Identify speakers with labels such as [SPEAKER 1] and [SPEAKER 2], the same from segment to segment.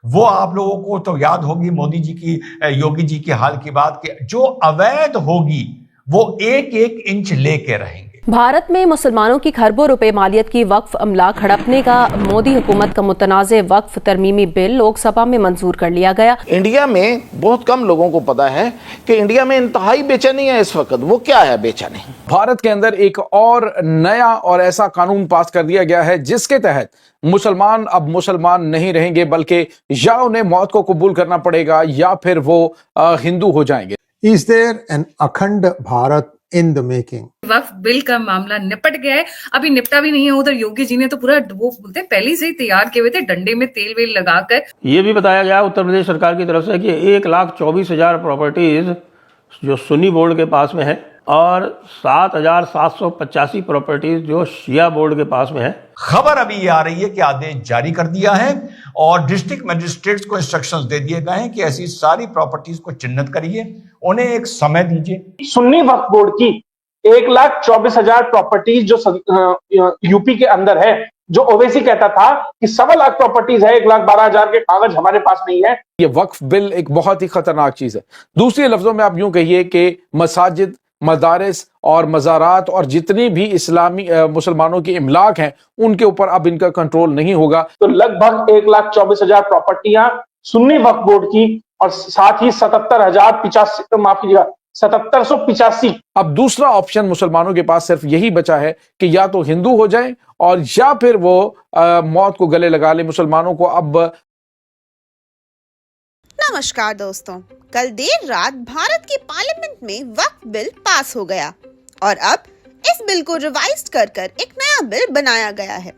[SPEAKER 1] वो आप लोगों को तो याद होगी मोदी जी की, योगी जी की हाल की बात, कि जो अवैध होगी वो एक एक इंच लेके रहेंगे।
[SPEAKER 2] भारत में मुसलमानों की खरबों रुपए मालियत की वक्फ अमलाक हड़पने का मोदी हुकूमत का मुतनाज़ वक्फ तरमीमी बिल लोकसभा में मंजूर कर लिया गया।
[SPEAKER 3] इंडिया में बहुत कम लोगों को पता है कि इंडिया में इंतहाई बेचैनी है इस वक्त। वो क्या है बेचैनी?
[SPEAKER 4] भारत के अंदर एक और नया और ऐसा कानून पास कर दिया गया है जिसके तहत मुसलमान अब मुसलमान नहीं रहेंगे, बल्कि या उन्हें मौत को कबूल करना पड़ेगा या फिर वो हिंदू हो जाएंगे।
[SPEAKER 5] Is there an अखंड Bharat in the making?
[SPEAKER 6] Waqf bill का मामला निपट गया है, अभी निपटा भी नहीं है। उधर योगी जी ने तो पूरा वो बोलते पहले से ही तैयार किए हुए थे, डंडे में तेल वेल लगाकर।
[SPEAKER 7] ये भी बताया गया उत्तर प्रदेश सरकार की तरफ से कि 1,24,000 प्रॉपर्टीज जो सुन्नी बोर्ड के पास में है और 7,785 प्रॉपर्टीज जो शिया बोर्ड के पास में है।
[SPEAKER 1] खबर अभी ये आ रही है कि आदेश जारी कर दिया है और डिस्ट्रिक्ट मजिस्ट्रेट्स को इंस्ट्रक्शंस दे दिए गए हैं कि ऐसी सारी प्रॉपर्टीज को चिन्हित करिए, उन्हें एक समय दीजिए।
[SPEAKER 8] सुन्नी वक्फ बोर्ड की 1,24,000 प्रॉपर्टीज जो यूपी के अंदर है, जो ओवैसी कहता था कि 1.25 लाख प्रॉपर्टीज है, 1,12,000 के कागज हमारे पास नहीं है।
[SPEAKER 4] ये वक्फ बिल एक बहुत ही खतरनाक चीज है। दूसरे लफ्जों में आप यूं कहिए कि मसाजिद, मदारिस और मज़ारात और जितनी भी इस्लामी मुसलमानों की इमलाक हैं उनके ऊपर अब इनका कंट्रोल नहीं होगा।
[SPEAKER 8] तो लगभग 1,24,000 प्रॉपर्टियां सुन्नी वक्फ बोर्ड की और साथ ही 77,785
[SPEAKER 4] अब दूसरा ऑप्शन मुसलमानों के पास सिर्फ यही बचा है कि या तो हिंदू हो जाएं और या फिर वो मौत को गले लगा ले। मुसलमानों को अब
[SPEAKER 9] नमस्कार दोस्तों, कल देर रात भारत की पार्लियामेंट में वक्फ बिल पास हो गया और अब इस बिल को रिवाइज कर एक नया बिल बनाया गया है।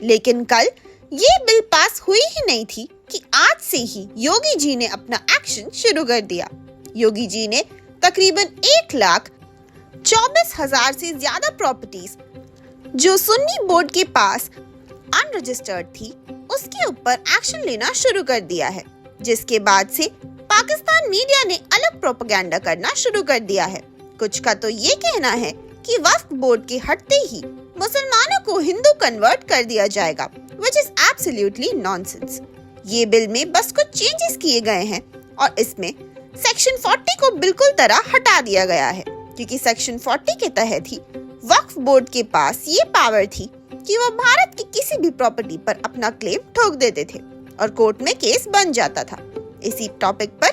[SPEAKER 9] लेकिन कल ये बिल पास हुई ही नहीं थी कि आज से ही योगी जी ने अपना एक्शन शुरू कर दिया। योगी जी ने तकरीबन 1,24,000 से ज्यादा प्रॉपर्टीज जो सुन्नी बोर्ड के पास अनरजिस्टर्ड थी उसके ऊपर एक्शन लेना शुरू कर दिया है, जिसके बाद से पाकिस्तान मीडिया ने अलग प्रोपेगेंडा करना शुरू कर दिया है। कुछ का तो ये कहना है कि वक्फ बोर्ड के हटते ही मुसलमानों को हिंदू कन्वर्ट कर दिया जाएगा, which is absolutely nonsense। ये बिल में बस कुछ चेंजेस किए गए हैं और इसमें सेक्शन 40 को बिल्कुल तरह हटा दिया गया है, क्योंकि सेक्शन 40 के तहत ही वक्फ बोर्ड के पास ये पावर थी कि वो भारत की किसी भी प्रॉपर्टी पर अपना क्लेम ठोक देते थे और कोर्ट में केस बन जाता था। इसी टॉपिक पर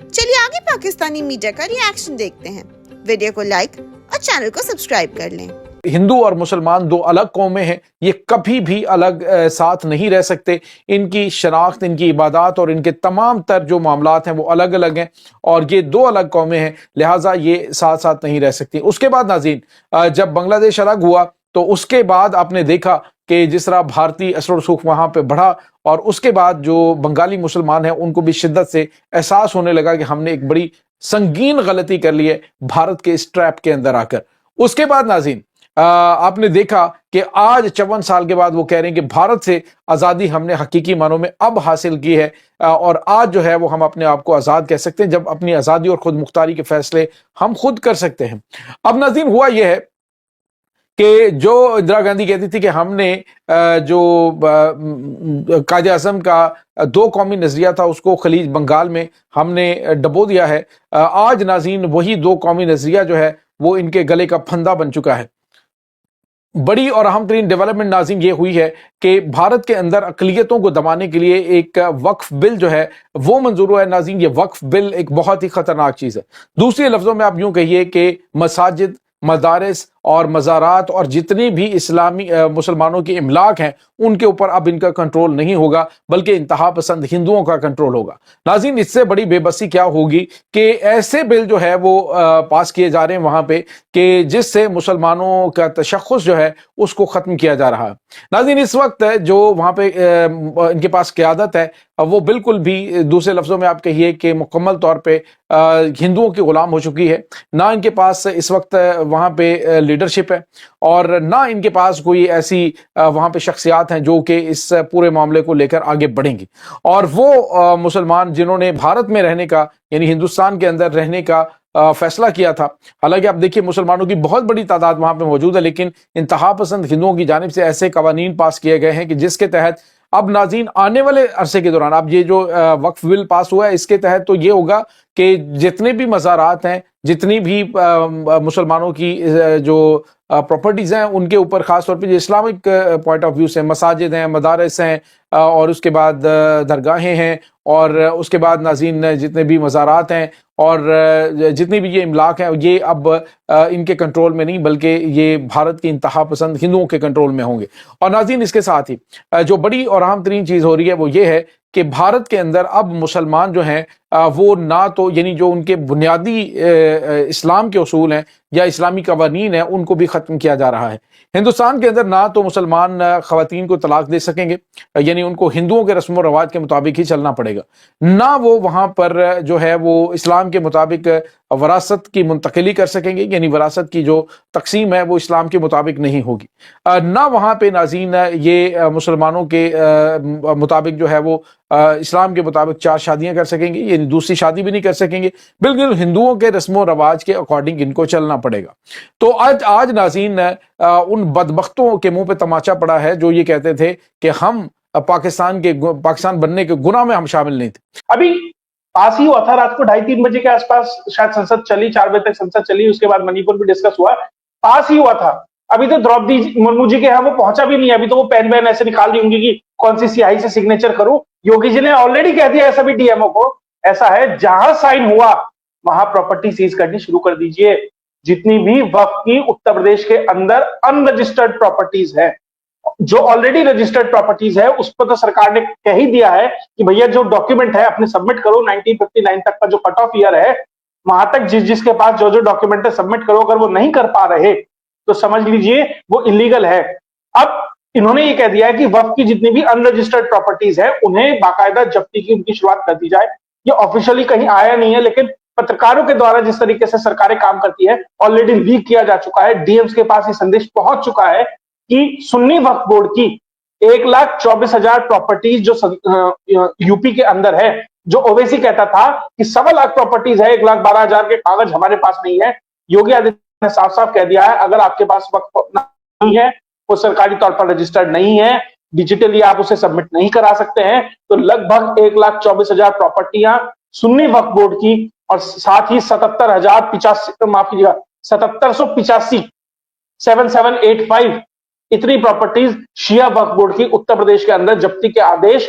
[SPEAKER 9] चलिए आगे पाकिस्तानी मीडिया का रिएक्शन देखते हैं। वीडियो को लाइक और चैनल को सब्सक्राइब कर लें।
[SPEAKER 4] हिंदू और मुसलमान दो अलग कौमें हैं, ये कभी भी अलग साथ नहीं रह सकते। इनकी शनाख्त, इनकी इबादत और इनके तमाम तर जो मामलात हैं वो अलग अलग हैं और ये दो अलग कौमें हैं, लिहाजा ये साथ साथ नहीं रह सकती। उसके बाद नाज़रीन, जब बांग्लादेश अलग हुआ तो उसके बाद आपने देखा कि जिस तरह भारतीय असर रसूख वहाँ पे बढ़ा और उसके बाद जो बंगाली मुसलमान हैं उनको भी शिद्दत से एहसास होने लगा कि हमने एक बड़ी संगीन गलती कर ली है भारत के इस ट्रैप के अंदर आकर। उसके बाद नाज़रीन, आपने देखा कि आज 54 साल के बाद वो कह रहे हैं कि भारत से आज़ादी हमने हकीकी मानों में अब हासिल की है और आज जो है वो हम अपने आप को आज़ाद कह सकते हैं, जब अपनी आज़ादी और खुद मुख्तारी के फैसले हम खुद कर सकते हैं। अब नाज़रीन, हुआ यह है कि जो इंदिरा गांधी कहती थी कि हमने जो कायदे आज़म का दो कौमी नजरिया था उसको खलीज बंगाल में हमने डबो दिया है। आज नाज़रीन वही दो कौमी नजरिया जो है वो इनके गले का फंदा बन चुका है। बड़ी और अहम तरीन डेवलपमेंट नाज़रीन ये हुई है कि भारत के अंदर अक़लियतों को दबाने के लिए एक वक्फ बिल जो है वो मंजूर हुआ है। नाज़रीन, ये वक्फ बिल एक बहुत ही खतरनाक चीज़ है। दूसरे लफ्ज़ों में आप यूं कहिए कि मसाजिद, मदारिस और मज़ारात और जितनी भी इस्लामी मुसलमानों की इमलाक हैं उनके ऊपर अब इनका कंट्रोल नहीं होगा, बल्कि इंतहा पसंद हिंदुओं का कंट्रोल होगा। नाज़रीन, इससे बड़ी बेबसी क्या होगी कि ऐसे बिल जो है वो पास किए जा रहे हैं वहाँ पे कि जिससे मुसलमानों का तशख़्ख़ुस जो है उसको ख़त्म किया जा रहा है। नाज़रीन, इस वक्त जो वहाँ पे इनके पास क़यादत है वो बिल्कुल भी, दूसरे लफ्ज़ों में आप कहिए कि मुकम्मल तौर पर हिंदुओं की ग़ुलाम हो चुकी है। ना इनके पास इस वक्त वहाँ पे लीडरशिप है और ना इनके पास कोई ऐसी वहाँ पे शख्सियात हैं जो कि इस पूरे मामले को लेकर आगे बढ़ेंगी। और वो मुसलमान जिन्होंने भारत में रहने का, यानी हिंदुस्तान के अंदर रहने का फैसला किया था, हालांकि आप देखिए मुसलमानों की बहुत बड़ी तादाद वहाँ पे मौजूद है, लेकिन इंतहा पसंद हिंदुओं की जानिब से ऐसे कवानीन पास किए गए हैं कि जिसके तहत अब नाज़रीन आने वाले अरसे के दौरान अब ये जो वक्फ बिल पास हुआ है इसके तहत तो ये होगा कि जितने भी मज़ारात हैं, जितनी भी मुसलमानों की जो प्रॉपर्टीज़ हैं उनके ऊपर ख़ास तौर पे जो इस्लामिक पॉइंट ऑफ व्यू से मसाजिद हैं, मदारस हैं और उसके बाद दरगाहें हैं और उसके बाद नाज़रीन जितने भी मज़ारात हैं और जितनी भी ये इमलाक हैं ये अब इनके कंट्रोल में नहीं बल्कि ये भारत की इंतहा पसंद हिंदुओं के कंट्रोल में होंगे। और नाज़रीन इसके साथ ही जो बड़ी और अहम तरीन चीज़ हो रही है वो ये है कि भारत के अंदर अब मुसलमान जो हैं वो ना तो यानी जो उनके बुनियादी इस्लाम के उसूल हैं या इस्लामी कवानीन हैं उनको भी ख़त्म किया जा रहा है। हिंदुस्तान के अंदर ना तो मुसलमान ख़वातीन को तलाक दे सकेंगे, यानी उनको हिंदुओं के रस्म व रवाज के मुताबिक ही चलना पड़ेगा, ना वो वहाँ पर जो है वो इस्लाम के मुताबिक वरासत की मुंतकिली कर सकेंगे, यानी वरासत की जो तकसीम है वो इस्लाम के मुताबिक नहीं होगी, ना वहाँ पे नाज़रीन ये मुसलमानों के मुताबिक जो है वो इस्लाम के मुताबिक 4 शादियां कर सकेंगे, यानी दूसरी शादी भी नहीं कर सकेंगे, बिल्कुल हिंदुओं के रस्मों रवाज के अकॉर्डिंग इनको चलना पड़ेगा। तो आज नाज़रीन उन बदबख्तों के मुंह पे तमाचा पड़ा है जो ये कहते थे कि हम पाकिस्तान बनने के गुनाह में हम शामिल नहीं थे।
[SPEAKER 8] अभी पास ही हुआ था रात को 2:30-3 बजे के आसपास, शायद संसद चली, 4 बजे तक संसद चली, उसके बाद मणिपुर भी डिस्कस हुआ, पास ही हुआ था। अभी तो द्रौपदी मुर्मू जी के यहाँ वो पहुंचा भी नहीं है, अभी तो वो पेन वैन ऐसे निकाल रही होंगी कि कौन सी स्याही से सिग्नेचर करूं। योगी जी ने ऑलरेडी कह दिया है सभी डीएमओ को, ऐसा है जहां साइन हुआ वहां प्रॉपर्टी सीज करनी शुरू कर दीजिए। जितनी भी वक्फ की उत्तर प्रदेश के अंदर अनरजिस्टर्ड प्रॉपर्टीज है, जो ऑलरेडी रजिस्टर्ड प्रॉपर्टीज है, उस पर तो सरकार ने कह ही दिया है कि भैया जो डॉक्यूमेंट है अपने सबमिट करो। 1959 तक का जो कट ऑफ ईयर है वहां तक जिसके पास जो डॉक्यूमेंट है सबमिट करो। अगर वो नहीं कर पा रहे तो समझ लीजिए वो इलीगल है। अब इन्होंने ये कह दिया है कि वक्फ की जितनी भी अनरजिस्टर्ड प्रॉपर्टीज है उन्हें बाकायदा जब्ती की उनकी शुरुआत कर दी जाए। ये ऑफिशियली कहीं आया नहीं है, लेकिन पत्रकारों के द्वारा जिस तरीके से सरकारें काम करती है ऑलरेडी लीक किया जा चुका है। डीएम्स के पास ये संदेश पहुंच चुका है कि सुन्नी वक्फ बोर्ड की 1,24,000 प्रॉपर्टीज जो यूपी के अंदर है, जो ओवैसी कहता था कि 1.25 लाख प्रॉपर्टीज है, 1,12,000 के कागज हमारे पास नहीं है। योगी आदित्यनाथ ने साफ साफ कह दिया है अगर आपके पास वक्फ नहीं है, वो सरकारी तौर पर रजिस्टर्ड नहीं है, डिजिटली आप उसे सबमिट नहीं करा सकते हैं, तो लगभग 1,24,000 प्रॉपर्टियां सुन्नी वक्फ बोर्ड की और साथ ही 7785 7785 इतनी प्रॉपर्टीज शिया वक्फ बोर्ड की उत्तर प्रदेश के अंदर जब्ती के आदेश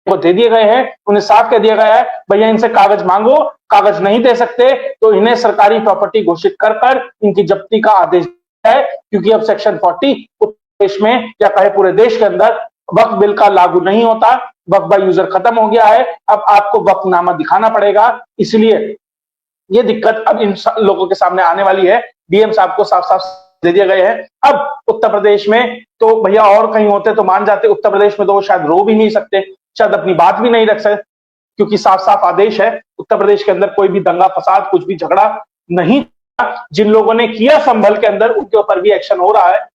[SPEAKER 8] को दे दिए गए हैं। उन्हें साफ कह दिया गया है भैया इनसे कागज मांगो, कागज नहीं दे सकते तो इन्हें सरकारी प्रॉपर्टी घोषित कर इनकी जब्ती का आदेश है, क्योंकि अब सेक्शन 40 उत्तर प्रदेश में या कहे पूरे देश के अंदर वक्फ बिल का लागू नहीं होता। वक्फ बाय यूजर खत्म हो गया है, अब आपको वक्फनामा दिखाना पड़ेगा। इसलिए ये दिक्कत अब इन लोगों के सामने आने वाली है। डीएम साहब को साफ साफ दे दिए गए हैं। अब उत्तर प्रदेश में तो भैया और कहीं होते तो मान जाते, उत्तर प्रदेश में तो वो शायद रो भी नहीं सकते, शायद अपनी बात भी नहीं रख सकते, क्योंकि साफ साफ आदेश है उत्तर प्रदेश के अंदर कोई भी दंगा फसाद कुछ भी झगड़ा नहीं। जिन लोगों ने किया संभल के अंदर उनके ऊपर भी एक्शन हो रहा है।